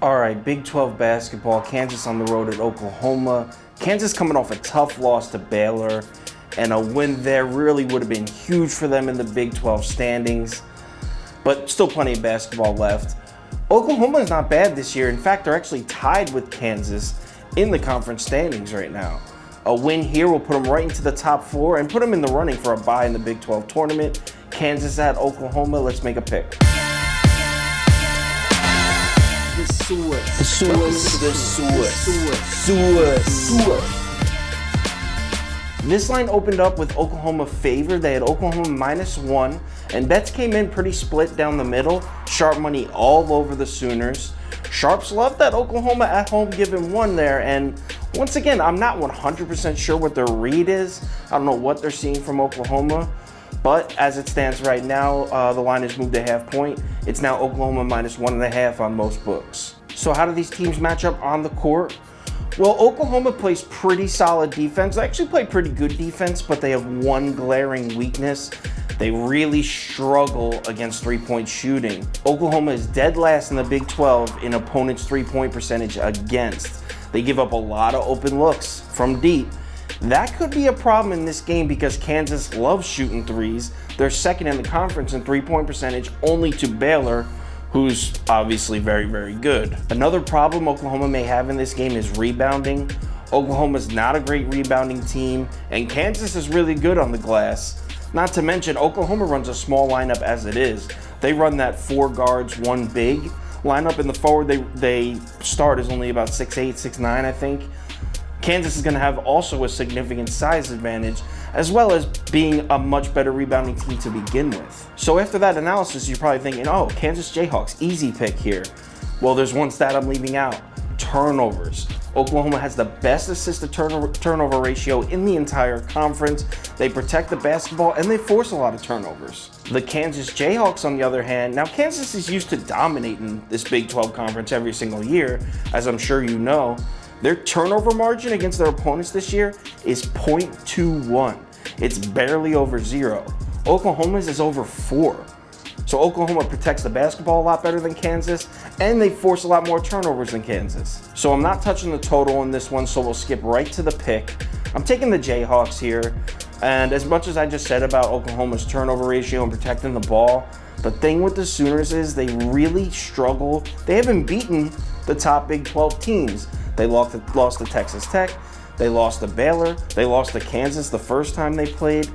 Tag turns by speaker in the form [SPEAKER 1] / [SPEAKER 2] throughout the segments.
[SPEAKER 1] All right, Big 12 basketball, Kansas on the road at Oklahoma. Kansas coming off a tough loss to Baylor, and a win there really would have been huge for them in the Big 12 standings, but still plenty of basketball left. Oklahoma is not bad this year. In fact, they're actually tied with Kansas in the conference standings right now. A win here will put them right into the top 4 and put them in the running for a bye in the Big 12 tournament. Kansas at Oklahoma, let's make a pick.
[SPEAKER 2] The Sooners.
[SPEAKER 1] This line opened up with Oklahoma favored. They had Oklahoma -1, and bets came in pretty split down the middle. Sharp money all over the Sooners. Sharps love that Oklahoma at home given 1 there, and once again, I'm not 100% sure what their read is. I don't know what they're seeing from Oklahoma, but as it stands right now, the line has moved a half point. It's now Oklahoma -1.5 on most books. So how do these teams match up on the court? Well, Oklahoma plays pretty solid defense. They actually play pretty good defense, but they have one glaring weakness. They really struggle against three-point shooting. Oklahoma is dead last in the Big 12 in opponents' three-point percentage against. They give up a lot of open looks from deep. That could be a problem in this game because Kansas loves shooting threes. They're second in the conference in three-point percentage, only to Baylor, who's obviously very, very good. Another problem Oklahoma may have in this game is rebounding. Oklahoma's not a great rebounding team, and Kansas is really good on the glass. Not to mention, Oklahoma runs a small lineup as it is. They run that 4 guards, 1 big lineup. In the forward, they start is only about 6'8", 6'9", I think. Kansas is going to have also a significant size advantage, as well as being a much better rebounding team to begin with. So after that analysis, you're probably thinking, oh, Kansas Jayhawks, easy pick here. Well, there's one stat I'm leaving out: turnovers. Oklahoma has the best assist-to-turnover ratio in the entire conference. They protect the basketball, and they force a lot of turnovers. The Kansas Jayhawks, on the other hand, now Kansas is used to dominating this Big 12 conference every single year, as I'm sure you know. Their turnover margin against their opponents this year is 0.21. It's barely over 0. Oklahoma's is over 4. So Oklahoma protects the basketball a lot better than Kansas, and they force a lot more turnovers than Kansas. So I'm not touching the total in this one, so we'll skip right to the pick. I'm taking the Jayhawks here, and as much as I just said about Oklahoma's turnover ratio and protecting the ball, the thing with the Sooners is they really struggle. They haven't beaten the top Big 12 teams. They lost to Texas Tech, they lost to Baylor, they lost to Kansas the first time they played.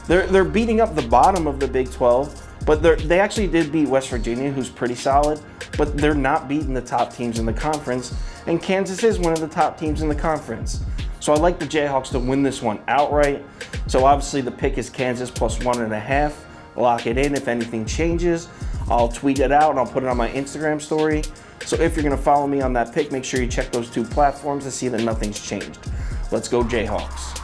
[SPEAKER 1] They're beating up the bottom of the Big 12, but they actually did beat West Virginia, who's pretty solid, but they're not beating the top teams in the conference, and Kansas is one of the top teams in the conference. So I like the Jayhawks to win this one outright. So obviously the pick is Kansas +1.5. Lock it in. If anything changes, I'll tweet it out and I'll put it on my Instagram story. So if you're going to follow me on that pick, make sure you check those 2 platforms to see that nothing's changed. Let's go Jayhawks.